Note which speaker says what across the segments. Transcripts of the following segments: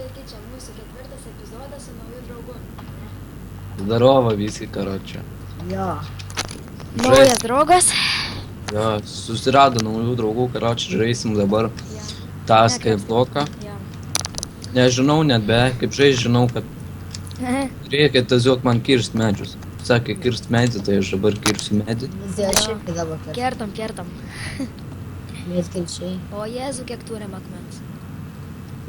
Speaker 1: Sveiki, čia mūsų 4 epizodas su nauju draugu.
Speaker 2: Здорово visi, karoče.
Speaker 3: Jo.
Speaker 1: Naujas draugas.
Speaker 2: Jo, susirado naujų draugų, karoče, žaisim dabar
Speaker 1: Ja.
Speaker 2: tą
Speaker 1: Ne,
Speaker 2: skybloką.
Speaker 1: Ja.
Speaker 2: Nežinau net beveik, kaip žais, žinau, kad reikia tiesiog man kirst medžius. Sakė, kirst medį, tai aš dabar kirsiu medį.
Speaker 3: Visi šiaip kai dabar kad
Speaker 1: Kertam.
Speaker 3: mėtkirčiai.
Speaker 1: O Jėzu, kiek turim akmens?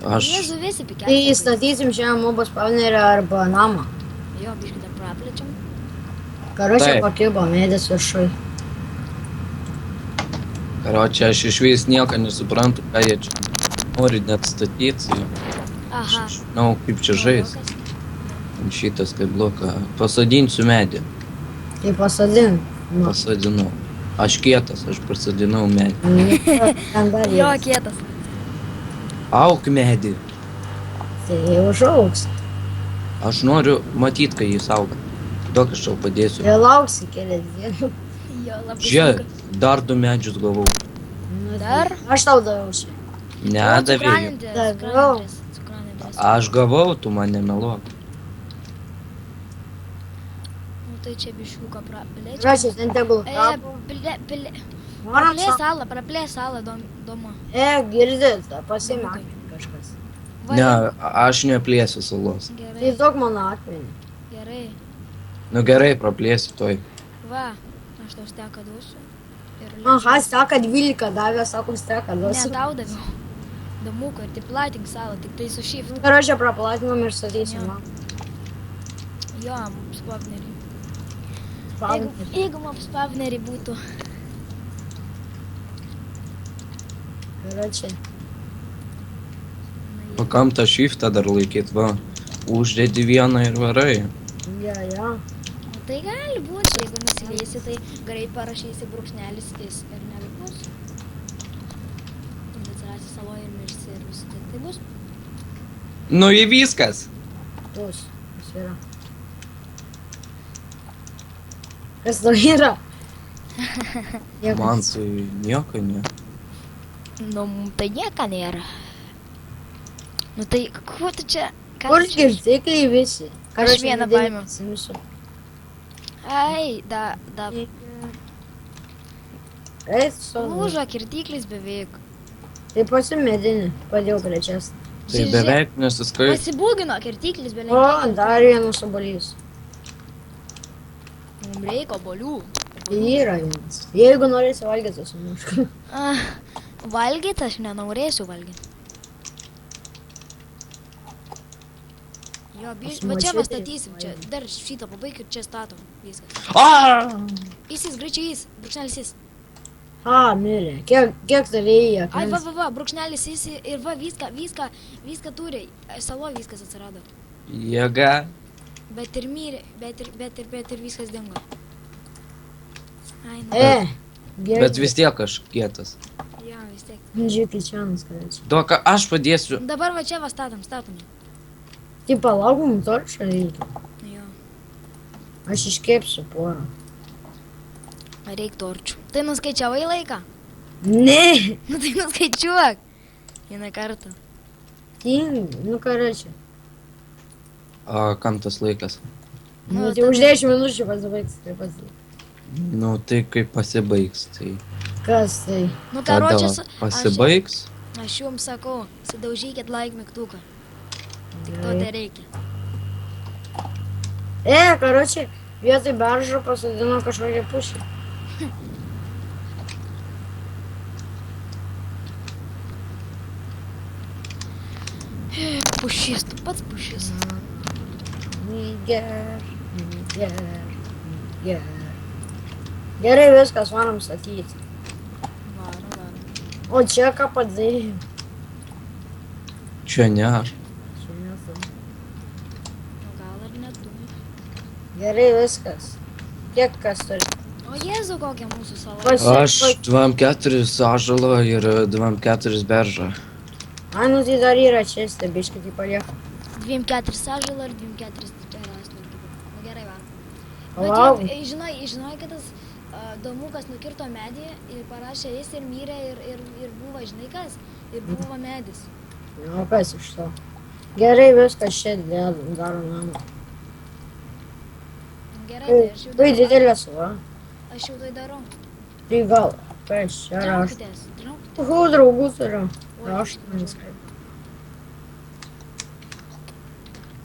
Speaker 2: Aš
Speaker 1: Jėzu visi
Speaker 3: Tai
Speaker 1: pikėti.
Speaker 3: statysim šiandien mobos spawnerį arba namą.
Speaker 1: Jo, biškį dar praplečiam.
Speaker 3: Karočią
Speaker 2: Taip.
Speaker 3: pakibo medis viršui.
Speaker 2: karoče, aš iš vis nieko nesuprantu, ką jie čia nori net statyti.
Speaker 1: Aha.
Speaker 2: Aš žinau, kaip čia žais. Ant šitą skybloką. Pasodinsiu medį.
Speaker 3: Tai pasodink. Nu,
Speaker 2: Pasodinau. Aš kietas, aš pasodinau medį.
Speaker 3: ten dar
Speaker 1: Jo,
Speaker 3: vienas.
Speaker 1: kietas.
Speaker 2: Auk medį.
Speaker 3: Tai užaugs.
Speaker 2: Aš noriu matyti, kai jis auga. Duok aš tau padėsiu.
Speaker 3: Ir lauksi kelias dienų.
Speaker 1: Jo, labai
Speaker 2: Žiūrėk,
Speaker 1: sunku.
Speaker 2: dar 2 medžius gavau.
Speaker 3: Nu,
Speaker 1: Dar?
Speaker 3: tai Aš tau daviau šią.
Speaker 2: Nedavėjau.
Speaker 3: Daviau.
Speaker 1: Cukranendrės.
Speaker 2: Aš gavau, tu man nemeluok.
Speaker 1: Nu tai čia biškiuką praplečiam.
Speaker 3: Karočią, ten tegul kapo. Varam
Speaker 1: Praplės salą, doma.
Speaker 3: Girdit, pasimek kažkas.
Speaker 1: Va,
Speaker 2: Ne,
Speaker 1: jau.
Speaker 2: aš neplėsiu salos.
Speaker 3: Tai
Speaker 1: Gerai,
Speaker 3: duok mano akmenį.
Speaker 1: gerai.
Speaker 2: Nu gerai, praplėsiu toj.
Speaker 1: Va, aš tau steką duosiu. Ir
Speaker 3: Aha, steka 12 davė, sako, steka
Speaker 1: Ne,
Speaker 3: duosiu.
Speaker 1: tau daviau. Damuko ir tai platink salą, tik tai su shift.
Speaker 3: Karočią praplatinom ir statysim
Speaker 1: Jo.
Speaker 3: namą.
Speaker 1: Jo, spavnerį.
Speaker 3: Spawn.
Speaker 1: Jeigu man spavnerį būtų.
Speaker 3: Karočią.
Speaker 2: O kam tą shiftą dar laikyt, va. Uždedi vieną ir varai.
Speaker 3: Ja.
Speaker 1: Nu, tai gali būti, jeigu nusileisi, tai greit parašysi brūkšnelis is ir nebus. Tada atsirasi saloje ir mirsi ir visi tai bus.
Speaker 2: Nu į viskas.
Speaker 3: Bus. Kas yra? Kas tau yra? Nieko.
Speaker 2: Man tai nieko ne.
Speaker 1: Nu, tai nieko nėra. Nu tai, kuo tu čia? ką
Speaker 3: Kur
Speaker 1: tu čia-
Speaker 3: skirtikai visi? Karočią,
Speaker 1: vieną
Speaker 3: medinį
Speaker 1: paėmiau.
Speaker 3: atsimsiu.
Speaker 1: Ai, da.
Speaker 3: Eit, su.
Speaker 1: Lūžo kirtiklis beveik.
Speaker 3: Tai pasimedinį, padėjau trečias.
Speaker 2: Tai beveik nesiskaito.
Speaker 1: Pasibūgino kirtiklis beveik.
Speaker 3: O, dar vienas obolys.
Speaker 1: Mums reikia obolių.
Speaker 3: Yra vienas. Jeigu norėsi valgyti, tai sumušk.
Speaker 1: Valgyti aš nenorėsiu valgyti. Jo, va čia pastatysim, čia dar šitą pabaig ir čia statom. Viskas. Įsis, greičiai jis, brūkšnelis jis.
Speaker 3: A, mirė. Kiek turėjai
Speaker 1: Ai,
Speaker 3: akmens?
Speaker 1: va, brūkšnelis jis ir va, viską turi. Salo viskas atsirado.
Speaker 2: Jėga.
Speaker 1: Bet ir mirė, bet ir viskas dingo. Ai, nu.
Speaker 3: Gerai.
Speaker 2: Bet vis tiek aš kietas.
Speaker 1: Jo, vis tiek.
Speaker 3: Žiūrėk, čia nuskaračiai.
Speaker 2: Duok, aš padėsiu.
Speaker 1: Dabar va čia va statom.
Speaker 3: Tai palaukom torčą reikia.
Speaker 1: Jo,
Speaker 3: Aš iškepsiu porą.
Speaker 1: reik torčių. Tai nuskaičiavai laiką?
Speaker 3: Ne.
Speaker 1: Nu tai nuskaičiuok. Vieną kartą.
Speaker 3: Nu, karočią.
Speaker 2: O kam tas laikas?
Speaker 1: Nu,
Speaker 3: Nu, tai už 10 minučių pasibaigs. Tai
Speaker 2: Nu tai kaip pasibaigs, tai
Speaker 3: Kas tai?
Speaker 1: Nu,
Speaker 2: tada
Speaker 1: karočias,
Speaker 2: pasibaigs.
Speaker 1: aš jums sakau, sudaužykit like mygtuką. Tik to
Speaker 3: Gerai.
Speaker 1: tai reikia.
Speaker 3: Karočią, vietoj beržo pasodino kažkokią pušį.
Speaker 1: Pušys, tu pats pušys.
Speaker 3: Ger. Gerai, viskas, varom statyti.
Speaker 1: Varom.
Speaker 3: O čia ką padarė?
Speaker 2: Čia ne aš.
Speaker 3: Čia nesu.
Speaker 1: O gal ar ne tu?
Speaker 3: Gerai, viskas. Kiek kas turi?
Speaker 1: O Jėzu, kokia mūsų sala.
Speaker 3: Pas-
Speaker 2: Aš 2-4 ąžuolą ir 2-4 beržą.
Speaker 3: Ai, nu tai dar yra čia, stebiškai tai palieka.
Speaker 1: 2-4 sąžalą ir 2-4 čia rastų. Nu gerai, varom.
Speaker 3: Palauk.
Speaker 1: Bet jau, žinai, kad tas domukas nukirto medį ir parašė jis ir mirė ir buvo, žinai kas? Ir buvo medis.
Speaker 3: O kas iš to? Gerai, viskas čia daro namą.
Speaker 1: Gerai, tai aš jau
Speaker 3: Tai
Speaker 1: darau.
Speaker 3: didelė sava.
Speaker 1: Aš jau tai darau.
Speaker 3: Tai gal, kas čia rašo?
Speaker 1: Traukitės, traukitės.
Speaker 3: Kokių draugų turiu?
Speaker 1: Oi,
Speaker 3: Raštą neskaitau.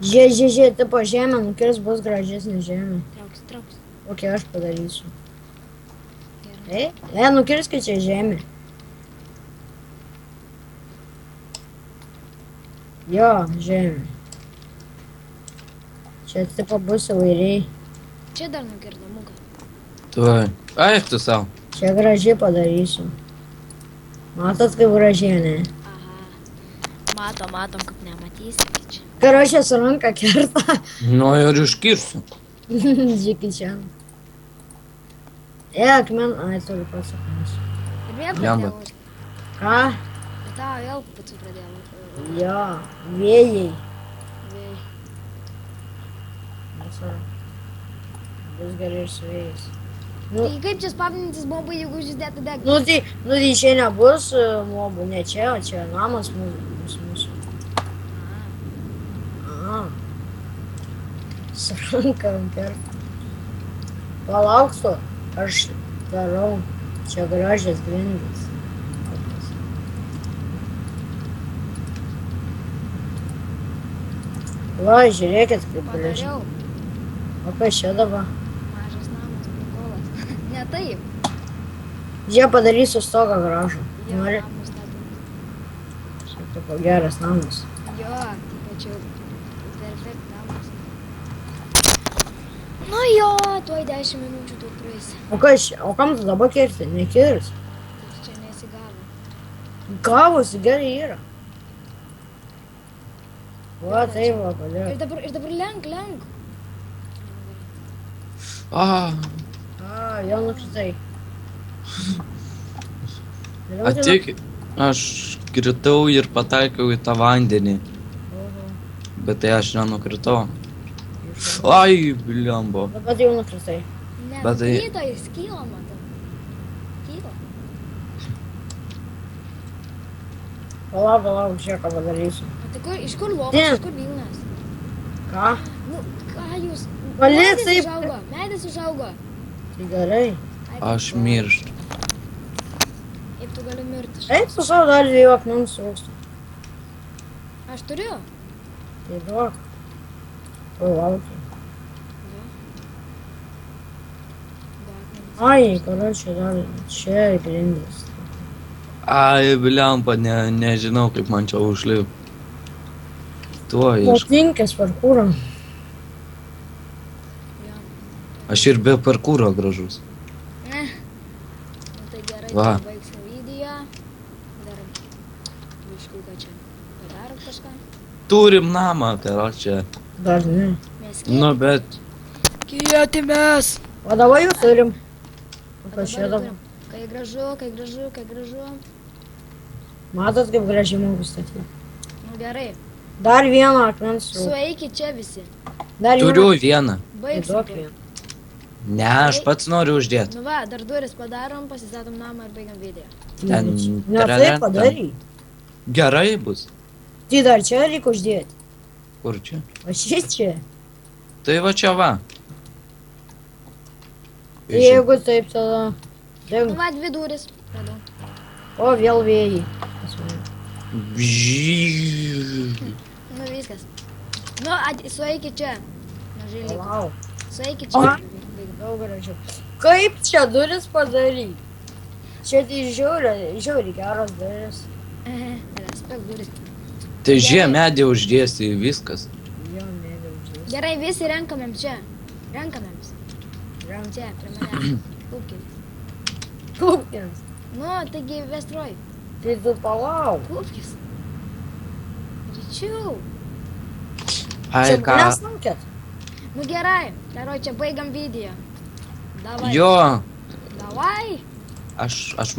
Speaker 3: Žie, tipo žemė nukirs bus gražesnė žemė.
Speaker 1: Traukis, traukis.
Speaker 3: Kokią aš padarysiu.
Speaker 1: Gerai.
Speaker 3: Nukirskit čia žemė. Jo, žemė. Čia tipo bus įvairiai.
Speaker 1: Čia dar nukirdo muką.
Speaker 2: Tuoj. Eik tu savo.
Speaker 3: Čia gražiai padarysiu. Matot, kaip gražiai, ne?
Speaker 1: Aha. Matom, kaip nematysit. Tai čia.
Speaker 3: Karočią su ranka kerta.
Speaker 2: Nu ir iškirsiu.
Speaker 3: Džiki čia. Akmen, ai, turiu pasakyti.
Speaker 1: Ir vėl
Speaker 2: Jamba.
Speaker 1: pradėjau.
Speaker 3: Ką?
Speaker 1: Ir tau vėl pats pradėjau.
Speaker 3: Jo, vėjai.
Speaker 1: Vėjai.
Speaker 3: Visur. Bus gerai ir su vėjais. Nu,
Speaker 1: Tai kaip čia spavnintis bombai, jeigu uždėtų degti?
Speaker 3: nu, tai čia nebus mobų, ne čia, o čia namas mūsų. Aha. Su ranka kerta. Palauksiu, aš darau. Čia gražias grindys. Va, žiūrėkit, kaip gražiai.
Speaker 1: Padariau.
Speaker 3: O kas čia dabar?
Speaker 1: Mažas namas, prikolas. Ne taip.
Speaker 3: Jie padarysiu stogą gražų.
Speaker 1: Jo,
Speaker 3: Nori?
Speaker 1: namus statau.
Speaker 3: Čia tipo geras namas.
Speaker 1: Jo, tai pačiau. Perfekt namas. Nu jo, tuoj 10 minučių tu praeis.
Speaker 3: O kam tu dabar kirti? Nekirs.
Speaker 1: Tai čia nesigavo.
Speaker 3: Gavosi gerai yra. Va, tai va,
Speaker 1: Ir
Speaker 3: padėjo.
Speaker 1: dabar lenk.
Speaker 2: A,
Speaker 3: Jau nukritai.
Speaker 2: atik. Aš kritau ir pataikiau į tą vandenį. Bet tai aš nenukritau. Ai, blembo.
Speaker 3: Dabar jau nukritai.
Speaker 1: Ne,
Speaker 2: Bet tai-
Speaker 1: krito, jis kyla, matau. Kyla.
Speaker 3: Palauk, čia ką padarysiu.
Speaker 1: O tai kur, iš kur lopas,
Speaker 3: Ne.
Speaker 1: iš kur Vilnas?
Speaker 3: Ką?
Speaker 1: Nu, ką jūs?
Speaker 3: Palik
Speaker 1: Medis
Speaker 3: taip.
Speaker 1: užaugo, medis užaugo.
Speaker 3: Tai gerai.
Speaker 1: Ai,
Speaker 2: Aš
Speaker 1: tai-
Speaker 2: mirštu.
Speaker 1: Kaip tu gali mirti?
Speaker 3: Eik su savo dar 2 akmenų sūkstų.
Speaker 1: Aš turiu.
Speaker 3: Tai duok. Palaukiu. Ai, karočią dar čia grindys.
Speaker 2: Ai, blemba, nežinau kaip man čia užlip. Tuoj iš.
Speaker 3: Potinkės parkūrą.
Speaker 2: Aš ir be parkūro gražus.
Speaker 1: Ne. Nu tai gerai,
Speaker 2: Va.
Speaker 1: tai baigsim video. Dar biškiuką čia padarom kažką.
Speaker 2: Turim namą, tai čia.
Speaker 3: Dar ne.
Speaker 1: Mes
Speaker 2: Nu, bet
Speaker 1: kietimės.
Speaker 3: O dabar jau turim. O kas čia dabar?
Speaker 1: Kai gražu.
Speaker 3: Matot, kaip gražiai moku statyti.
Speaker 1: Nu gerai.
Speaker 3: Dar vieną akmens sūkstų.
Speaker 1: Sueikit čia visi.
Speaker 3: Dar
Speaker 2: turiu vieną.
Speaker 3: Tai
Speaker 1: Baigsim.
Speaker 3: duok
Speaker 1: tuoj.
Speaker 3: vieną.
Speaker 2: Ne, aš pats noriu uždėti.
Speaker 1: Nu va, dar duris padarom, pasistatom namą ir baigiam video.
Speaker 2: Ten
Speaker 3: Ne taip padarai.
Speaker 2: Gerai bus.
Speaker 3: Tai dar čia reikia uždėti.
Speaker 2: Kur čia?
Speaker 3: O šis čia.
Speaker 2: Tai va čia va.
Speaker 3: Tai jeigu taip, tada...
Speaker 1: Nu
Speaker 3: Deg.
Speaker 1: va, 2 duris. Radau.
Speaker 3: O, vėl vėjai.
Speaker 1: Nu viskas. Nu, sueikit čia. Mažai liko.
Speaker 3: Wow.
Speaker 1: Sueikit
Speaker 3: O.
Speaker 1: čia. Baigiam.
Speaker 3: Daug gražiau. Kaip čia duris padaryti? Čia tai žiauriai geros duris.
Speaker 1: Respekt duris.
Speaker 2: Tai žie medį uždėsi viskas.
Speaker 3: Jo, mėgau uždėti.
Speaker 1: Gerai, visi renkamėm čia. Renkamėms. Čia, prie manęs. Kupkis.
Speaker 3: Kupkins.
Speaker 1: Nu, taigi vestroj.
Speaker 3: Tai tu palauk.
Speaker 1: Kupkis. Ryčiau.
Speaker 2: Ai,
Speaker 3: Čia
Speaker 2: ką?
Speaker 3: manęs laukėt.
Speaker 1: Nu gerai. Daroj, čia baigiam video. Davai.
Speaker 2: Jo,
Speaker 1: Davai.
Speaker 2: aš